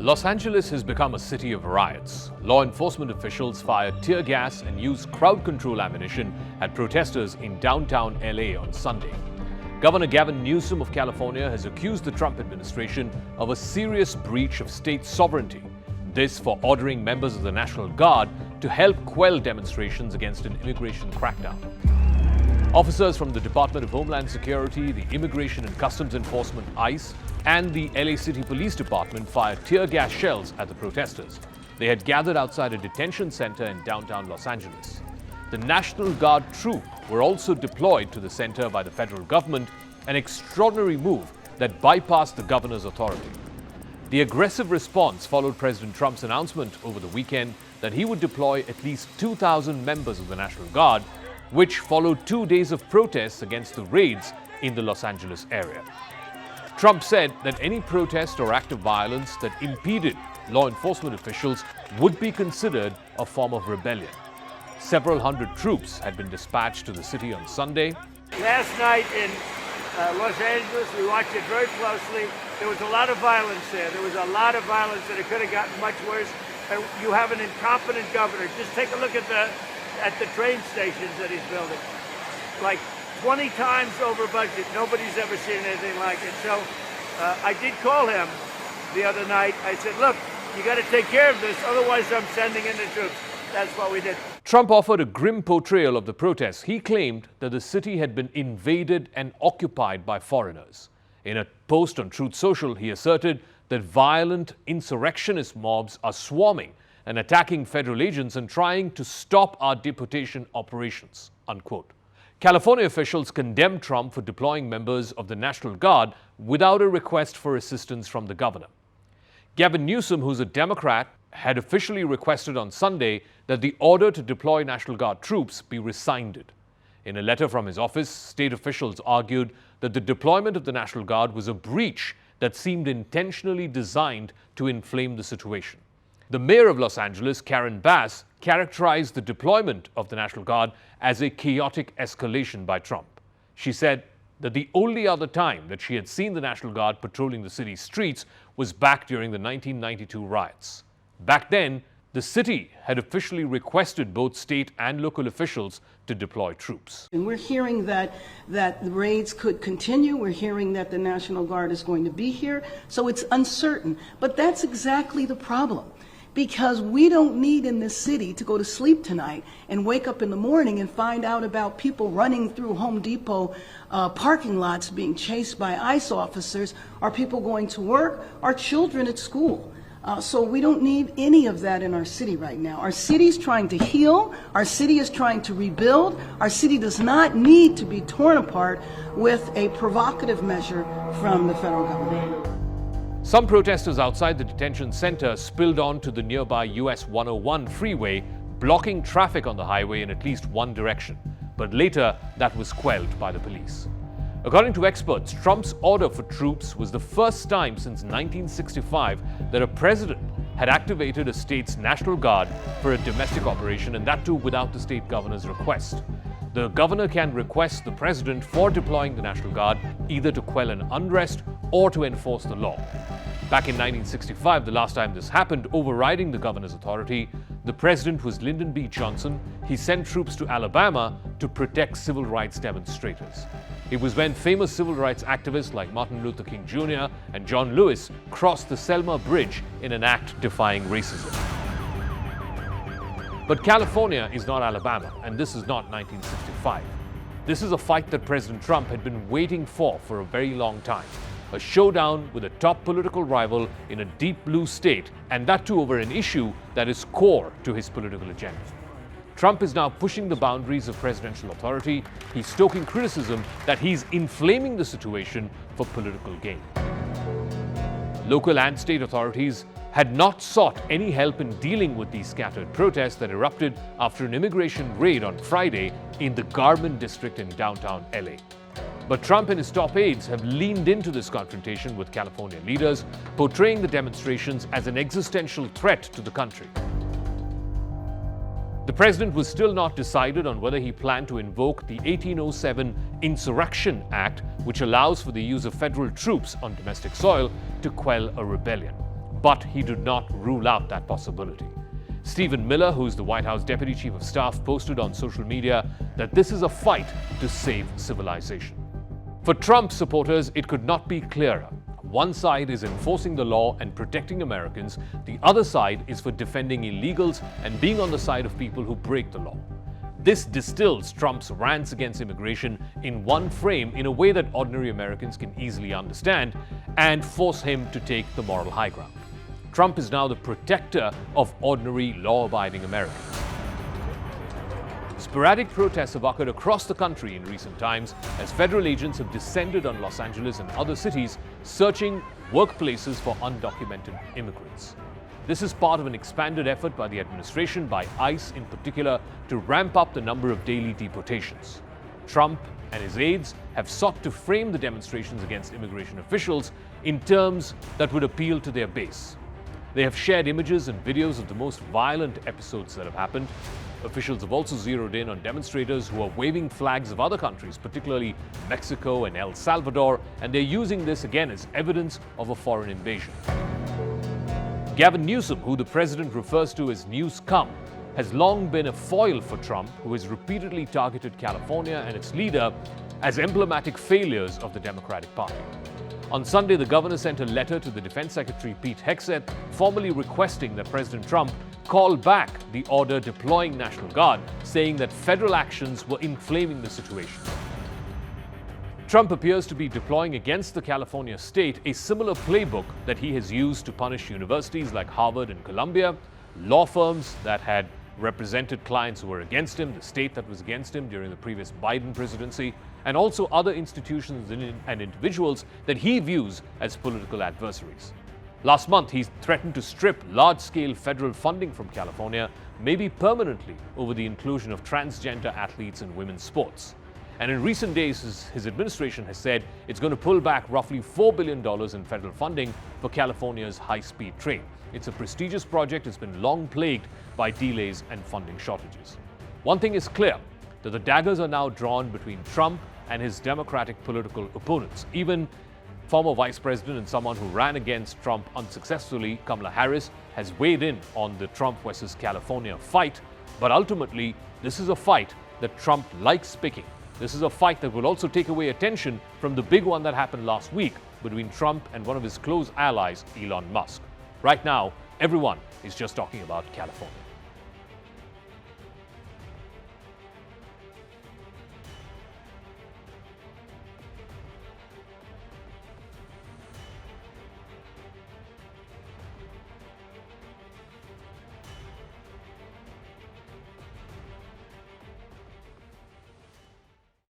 Los Angeles has become a city of riots. Law enforcement officials fired tear gas and used crowd control ammunition at protesters in downtown LA on Sunday. Governor Gavin Newsom of California has accused the Trump administration of a serious breach of state sovereignty. This for ordering members of the National Guard to help quell demonstrations against an immigration crackdown. Officers from the Department of Homeland Security, the Immigration and Customs Enforcement (ICE), and the LA City Police Department fired tear gas shells at the protesters. They had gathered outside a detention center in downtown Los Angeles. The National Guard troop were also deployed to the center by the federal government, an extraordinary move that bypassed the governor's authority. The aggressive response followed President Trump's announcement over the weekend that he would deploy at least 2,000 members of the National Guard, which followed 2 days of protests against the raids in the Los Angeles area. Trump said that any protest or act of violence that impeded law enforcement officials would be considered a form of rebellion. Several hundred troops had been dispatched to the city on Sunday. Last night in Los Angeles, we watched it very closely. There was a lot of violence there. There was a lot of violence, and it could have gotten much worse. And you have an incompetent governor. Just take a look at the train stations that he's building. Like 20 times over budget. Nobody's ever seen anything like it. So I did call him the other night. I said, look, you got to take care of this. Otherwise, I'm sending in the troops. That's what we did. Trump offered a grim portrayal of the protests. He claimed that the city had been invaded and occupied by foreigners. In a post on Truth Social, he asserted that violent insurrectionist mobs are swarming and attacking federal agents and trying to stop our deportation operations, unquote. California officials condemned Trump for deploying members of the National Guard without a request for assistance from the governor. Gavin Newsom, who's a Democrat, had officially requested on Sunday that the order to deploy National Guard troops be rescinded. In a letter from his office, state officials argued that the deployment of the National Guard was a breach that seemed intentionally designed to inflame the situation. The mayor of Los Angeles, Karen Bass, characterized the deployment of the National Guard as a chaotic escalation by Trump. She said that the only other time that she had seen the National Guard patrolling the city's streets was back during the 1992 riots. Back then, the city had officially requested both state and local officials to deploy troops. And we're hearing that the raids could continue. We're hearing that the National Guard is going to be here. So it's uncertain. But that's exactly the problem. Because we don't need in this city to go to sleep tonight and wake up in the morning and find out about people running through Home Depot parking lots being chased by ICE officers, or people going to work, or children at school. So we don't need any of that in our city right now. Our city's trying to heal. Our city is trying to rebuild. Our city does not need to be torn apart with a provocative measure from the federal government. Some protesters outside the detention center spilled onto the nearby US 101 freeway, blocking traffic on the highway in at least one direction. But later, that was quelled by the police. According to experts, Trump's order for troops was the first time since 1965 that a president had activated a state's National Guard for a domestic operation, and that too without the state governor's request. The governor can request the president for deploying the National Guard either to quell an unrest or to enforce the law. Back in 1965, the last time this happened, overriding the governor's authority, the president was Lyndon B. Johnson. He sent troops to Alabama to protect civil rights demonstrators. It was when famous civil rights activists like Martin Luther King Jr. and John Lewis crossed the Selma Bridge in an act defying racism. But California is not Alabama, and this is not 1965. This is a fight that President Trump had been waiting for a very long time. A showdown with a top political rival in a deep blue state, and that too over an issue that is core to his political agenda. Trump is now pushing the boundaries of presidential authority. He's stoking criticism that he's inflaming the situation for political gain. Local and state authorities had not sought any help in dealing with these scattered protests that erupted after an immigration raid on Friday in the Garment district in downtown LA. But Trump and his top aides have leaned into this confrontation with California leaders, portraying the demonstrations as an existential threat to the country. The president was still not decided on whether he planned to invoke the 1807 Insurrection Act, which allows for the use of federal troops on domestic soil to quell a rebellion. but he did not rule out that possibility. Stephen Miller, who's the White House Deputy Chief of Staff, posted on social media that this is a fight to save civilization. For Trump supporters, it could not be clearer. One side is enforcing the law and protecting Americans. The other side is for defending illegals and being on the side of people who break the law. This distills Trump's rants against immigration in one frame in a way that ordinary Americans can easily understand and force him to take the moral high ground. Trump is now the protector of ordinary, law-abiding Americans. Sporadic protests have occurred across the country in recent times as federal agents have descended on Los Angeles and other cities searching workplaces for undocumented immigrants. This is part of an expanded effort by the administration, by ICE in particular, to ramp up the number of daily deportations. Trump and his aides have sought to frame the demonstrations against immigration officials in terms that would appeal to their base. They have shared images and videos of the most violent episodes that have happened. Officials have also zeroed in on demonstrators who are waving flags of other countries, particularly Mexico and El Salvador, and they're using this again as evidence of a foreign invasion. Gavin Newsom, who the president refers to as News Cum, has long been a foil for Trump, who has repeatedly targeted California and its leader as emblematic failures of the Democratic Party. On Sunday, the governor sent a letter to the Defense Secretary Pete Hegseth, formally requesting that President Trump call back the order deploying National Guard, saying that federal actions were inflaming the situation. Trump appears to be deploying against the California state a similar playbook that he has used to punish universities like Harvard and Columbia, law firms that had represented clients who were against him, the state that was against him during the previous Biden presidency, and also other institutions and individuals that he views as political adversaries. Last month, he threatened to strip large-scale federal funding from California, maybe permanently, over the inclusion of transgender athletes in women's sports. And in recent days, his administration has said it's going to pull back roughly $4 billion in federal funding for California's high-speed train. It's a prestigious project. It's been long plagued by delays and funding shortages. One thing is clear, that the daggers are now drawn between Trump and his Democratic political opponents. Even former Vice President and someone who ran against Trump unsuccessfully, Kamala Harris, has weighed in on the Trump versus California fight. But ultimately, this is a fight that Trump likes picking. This is a fight that will also take away attention from the big one that happened last week between Trump and one of his close allies, Elon Musk. Right now, everyone is just talking about California.